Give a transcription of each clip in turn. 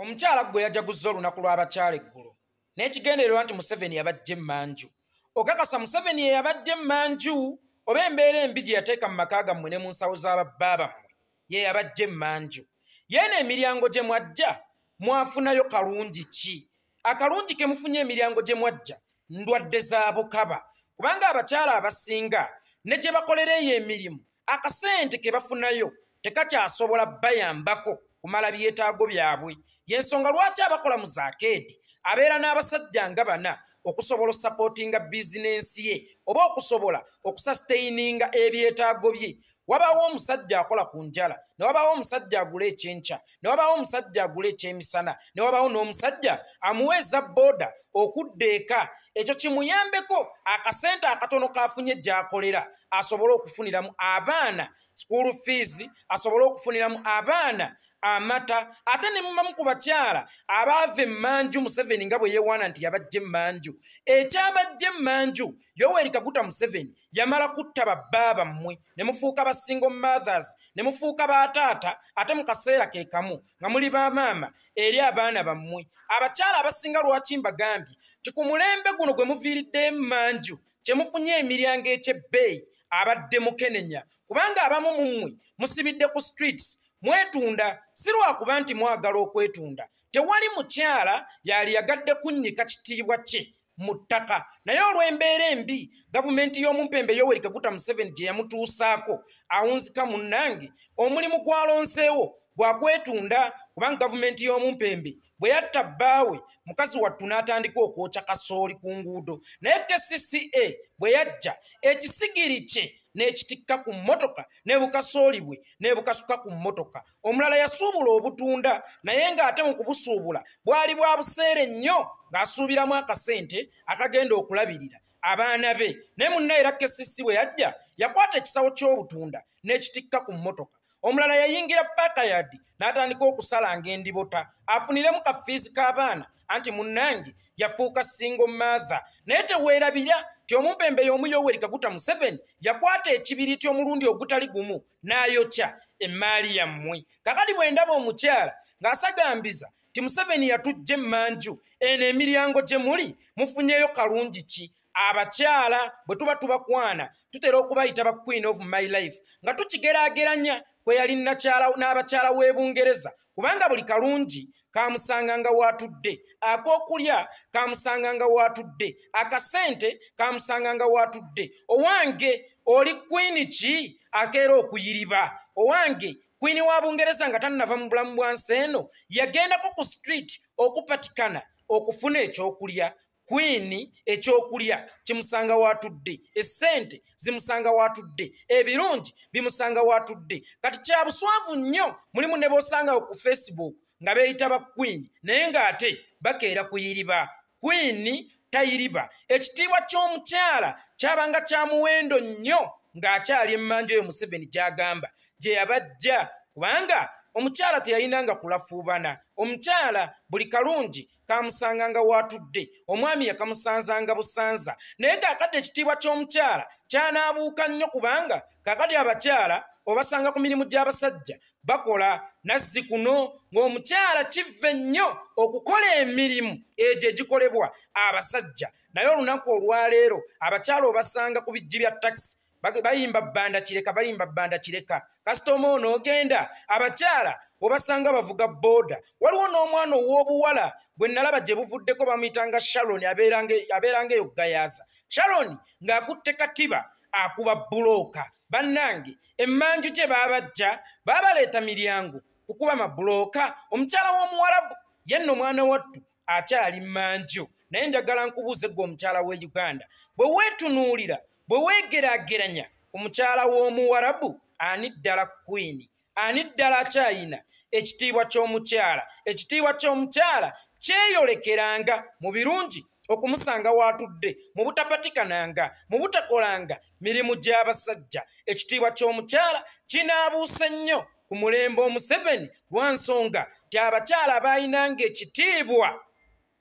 Omukyala gwe yajaguza olunaku lw'abakyala eggulo n'ekigendererwa nti Museveni yabajja emmanju. Okakasa Museveni ye yabajja emmanju oba embeera embi gye yateeka mu maka gammwe ne mu nsawo z'ababba bammwe ye yabajja emmanju. Yeena emiryango gye mwajja mwafunayo kalungi ki? Akalungi ke mufunye emiryango gye mwajja ndwadde za bukaba, kubanga abakyala abasinga ne gye bakolera eyo emirimu akasente ke bafunayo tekakyasobola bayambako kumala byetaago byabwe. Yensonga lwaki abakola mu zaakeedi abeera n'abasajja nga bana okusobola supportinga bizinensi ye oba okusobola okusustaininga ebyetaago bye. Wabaawo omusajja akola ku njala, ne wabaawo omusajja agula ekyenkya, ne wabaawo omusajja agula ekyemisana, ne wabaawo n'omusajja amuweeza booda okudda eka. Ekyo kimuyambeko akasente akatono kafunye gy'akolera asobole okufuniramu abaana school fees, asobole okufuniramu abaana amata. Ate ne mumamu ku bakyala abaava emmanju Museveni nga bwe yeewaana nti yabajja emmanju. Ekyabajja emmanju Yoweri Kaguta Museveni yamala kutta babba bammwe ne mufuuka ba single mothers, ne mufuuka bataata ate mu kaseera ke kamu nga muli bamaama eri abaana bammwe. Abakyala abasinga lwaki mbagambye ti ku mulembe guno gwe muviiridde emmanju kye mufunye emiryango ekyebbeeyi abadde mukenenya, kubanga abamu mu mmwe musibidde ku streets mwetunda si lwakuba nti mwagala okwetunda. Tewali mukyala yali yagadde kunnyika kitiibwa kye mu ttaka, naye olw'embeera embi gavumenti y'omumpembe Yoweri Kaguta Museveni gye yamutuusaako awunzika munnange, omulimu gwalonseewo gwa kwetunda, kubanga gavumenti y'omumpembe bwe yatta bbaawe mukazi wattu n'atandika okwokya kasooli ku nguudo, naye KCCA bwe yajja ekisigiri kye n'ekitikka ku mmotoka ne bukasooli bwe ne bukasuka ku mmotoka. Omulala yasuubula obutunda naye ng'ate mu kubusuubula bwali bwa buseere nnyo ng'asuubiramu akasente akagenda okulabirira abaana be. Naye munna era KCCA bwe yajja yakwata ekisawo ky'obutunda n'ekitikka ku mmotoka. Omulala yayingira paakayadi n'atandika okusalanga endibota afuniremu kafiizi k'abaana, anti munnange yafuuka single mother. Naye teweerabira ti omumpembe y'omu Yoweri Kaguta Museveni yakwata ekibiriiti omulundi ogutali gumu n'ayokya emmaali yammwe. Kakati bwe ndaba omukyala ng'asagambiza ti Museveni yatujja emmanju, eno emiryango gye muli mufunyeyo kalungi ki? Abakyala bwe tuba tubakwana tutera okubayita ba queen of my life nga tukigeraageranya kwe yali n'abakyala w'e Bungereza, kubanga buli kalungi kamusanga nga watudde, ak'okulya kamusanga nga watudde, akasente kamusanga nga watudde. Owange oli queen ki akeera okuyiriba? Owange queen wa Bungereza nga tannava mu bulamu bwansi eno yagendako ku street okupatikana okufuna ekyokulya. Queen ekyokulya kimusanga watudde, essente zimusanga watudde, ebirungi bimusanga watudde. Kati kya buswavu nnyo mulimu ne bosanga ku Facebook nga beeyita ba queen naye ng'ate bakeera kuyiriba. Queen tayiriba. Ekitiibwa ky'omukyala kyabanga kya muwendo nnyo ng'akyali emmanju eyo Museveni gy'agamba gye yabajja, kubanga omukyala teyayinanga kulafuubana. Omukyala buli kalungi kamusanganga watudde, omwami yakamusanzanga busanza. Naye kaakati ekitiibwa ky'omukyala kyanaabuuka nnyo, kubanga kaakati abakyala obasanga ku mirimu gy'abasajja bakola. Nazzi kuno ng'omukyala kivve nnyo okukola emirimu egyo egikolebwa abasajja. Naye olunaku olwaleero abakyala obasanga ku bijji bya takisi bayimba bbanda kireka, bayimba bbanda kireka. Kasitoma ono ogenda, abakyala obasanga bavuga booda. Waliwo n'omwana ow'obuwala gwe nalaba gye buvuddeko bamuyitanga Sharon, abeeranga eyo Gayaza. Sharon ng'akutte katiba akuba bulooka. Bannange emmanju gye baabajja baabaleeta miryango kukuba mabulooka. Omukyala w'omuwarabu yenno mwana wattu akyali mmanju. Naye njagala nkubuuze gwe omukyala w'e Uganda, bwe weetunuulira bwe weegeraageranya ku mukyala w'omuwarabu, ani ddala queen? Ani ddala akyayina ekitiibwa ky'omukyala? Ekitiibwa ky'omukyala kyeyolekeranga mu birungi okumusanga watudde, mu butapatikananga, mu butakolanga mirimu gy'abasajja. Ekitiibwa ky'omukyala kinaabuuse nnyo ku mulembe Museveni lwa nsonga ti abakyala abayinanga ekitiibwa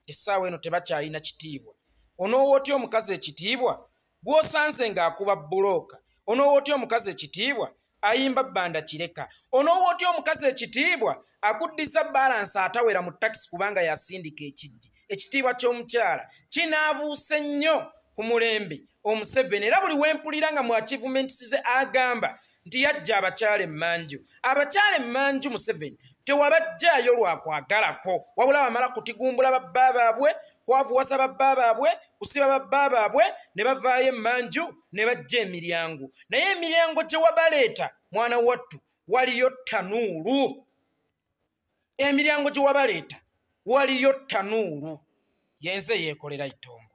essaawa eno tebakyayina kitiibwa. Onoowa otya omukazi ekitiibwa gw'osanze ng'akuba bulooka? Onoowa otya omukazi ekitiibwa ayimba bbanda kireka onowootya omukazi ekitiibwa akuddiza balansi atawera mu takisi kubanga yasindika ekijji ekitiibwa ky'omukyala kinaabuuse nnyo ku mulembe Museveni era buli wempulira nga mu achievements ze agamba nti yajja abakyala emmanju Museveni tewabajjaayo lwakwagalako wabula bamala kutigumbula babba baabwe kwavuwasa babba baabwe kusiba babba baabwe ne bavaayo emmanju ne bajja emiryango naye emiryango gye wabaleeta mwana wattu waliyo tanuulu emiryango gye wabaleeta waliyo tanuulu yenze yeekolera itongo